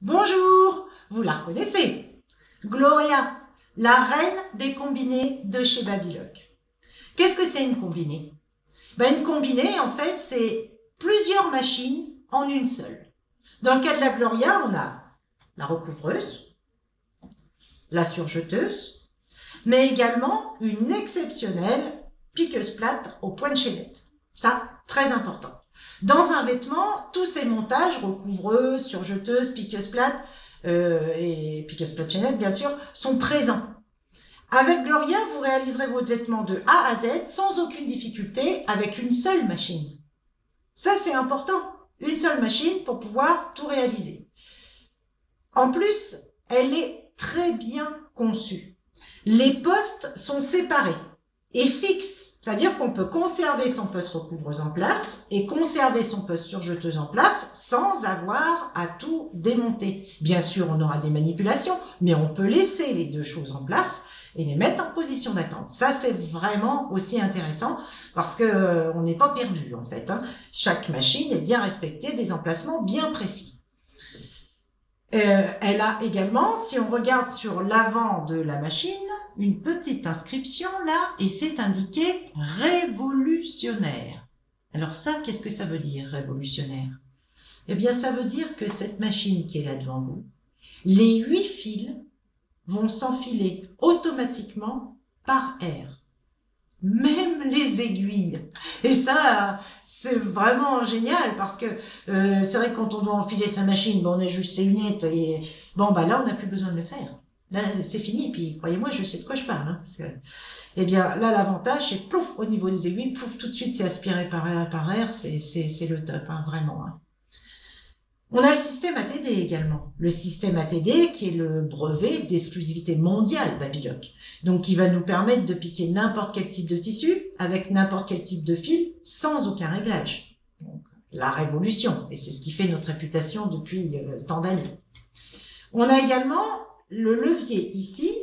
Bonjour, vous la reconnaissez, Gloria, la reine des combinés de chez Babylock. Qu'est-ce que c'est une combinée? Une combinée, en fait, c'est plusieurs machines en une seule. Dans le cas de la Gloria, on a la recouvreuse, la surjeteuse, mais également une exceptionnelle piqueuse plate au point de chaînette. Ça, très important. Dans un vêtement, tous ces montages, recouvreuse, surjeteuse, piqueuse plate et piqueuse plate chaînette, bien sûr, sont présents. Avec Gloria, vous réaliserez votre vêtement de A à Z sans aucune difficulté avec une seule machine. Ça, c'est important. Une seule machine pour pouvoir tout réaliser. En plus, elle est très bien conçue. Les postes sont séparés et fixes. C'est-à-dire qu'on peut conserver son poste recouvreuse en place et conserver son poste surjeteuse en place sans avoir à tout démonter. Bien sûr, on aura des manipulations, mais on peut laisser les deux choses en place et les mettre en position d'attente. Ça, c'est vraiment aussi intéressant parce que on n'est pas perdu en fait. Chaque machine est bien respectée, des emplacements bien précis. Elle a également, si on regarde sur l'avant de la machine, une petite inscription là, et c'est indiqué « révolutionnaire ». Alors ça, qu'est-ce que ça veut dire, révolutionnaire? Eh bien, ça veut dire que cette machine qui est là devant vous, les 8 fils vont s'enfiler automatiquement par air. Même les aiguilles. Et ça, c'est vraiment génial parce que c'est vrai que quand on doit enfiler sa machine, on a juste ses lunettes et là, on n'a plus besoin de le faire. Là, c'est fini. Puis, croyez-moi, je sais de quoi je parle. Parce que, eh bien, là, l'avantage, c'est plouf, au niveau des aiguilles, plouf, tout de suite, c'est aspiré par air. C'est le top, vraiment. On a le système ATD également. Le système ATD qui est le brevet d'exclusivité mondiale Babylock. Donc, qui va nous permettre de piquer n'importe quel type de tissu avec n'importe quel type de fil sans aucun réglage. Donc, la révolution. Et c'est ce qui fait notre réputation depuis tant d'années. On a également le levier ici,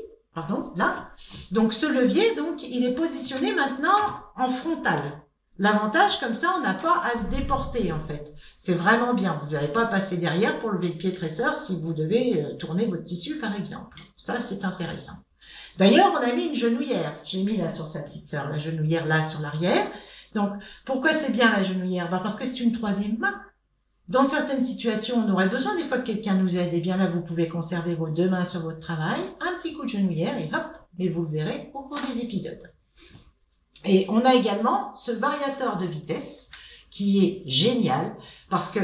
là. Donc, ce levier, il est positionné maintenant en frontal. L'avantage, comme ça, on n'a pas à se déporter, en fait. C'est vraiment bien. Vous n'avez pas à passer derrière pour lever le pied presseur si vous devez tourner votre tissu, par exemple. Ça, c'est intéressant. D'ailleurs, on a mis une genouillère. J'ai mis là sur sa petite sœur, la genouillère là sur l'arrière. Donc, pourquoi c'est bien la genouillère? Parce que c'est une troisième main. Dans certaines situations, on aurait besoin des fois que quelqu'un nous aide. Et bien là, vous pouvez conserver vos deux mains sur votre travail, un petit coup de genouillère et hop, et vous le verrez au cours des épisodes. Et on a également ce variateur de vitesse qui est génial parce que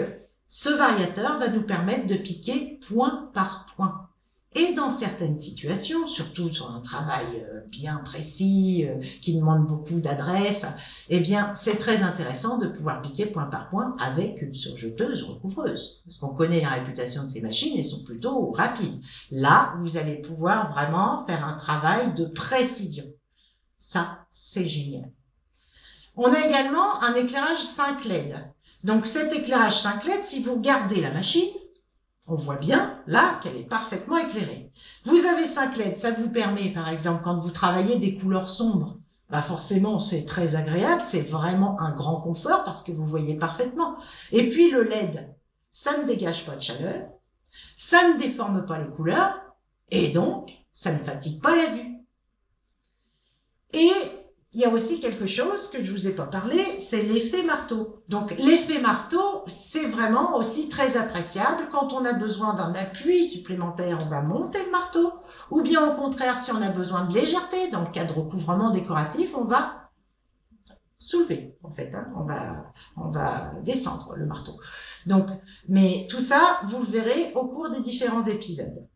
ce variateur va nous permettre de piquer point par point. Et dans certaines situations, surtout sur un travail bien précis, qui demande beaucoup d'adresse, eh bien, c'est très intéressant de pouvoir piquer point par point avec une surjeteuse recouvreuse. Parce qu'on connaît la réputation de ces machines, elles sont plutôt rapides. Là, vous allez pouvoir vraiment faire un travail de précision. Ça, c'est génial. On a également un éclairage 5 LED. Donc cet éclairage 5 LED, si vous regardez la machine, on voit bien là qu'elle est parfaitement éclairée. Vous avez 5 LED, ça vous permet par exemple quand vous travaillez des couleurs sombres, forcément c'est très agréable, c'est vraiment un grand confort parce que vous voyez parfaitement. Et puis le LED, ça ne dégage pas de chaleur, ça ne déforme pas les couleurs et donc ça ne fatigue pas la vue. Et il y a aussi quelque chose que je ne vous ai pas parlé, c'est l'effet marteau. Donc l'effet marteau, c'est vraiment aussi très appréciable. Quand on a besoin d'un appui supplémentaire, on va monter le marteau. Ou bien au contraire, si on a besoin de légèreté, dans le cas de recouvrement décoratif, on va soulever en fait. On va descendre le marteau. Donc, mais tout ça, vous le verrez au cours des différents épisodes.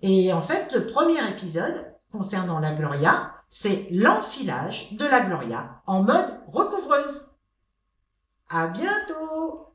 Et en fait, le premier épisode concernant la Gloria, c'est l'enfilage de la Gloria en mode recouvreuse. À bientôt!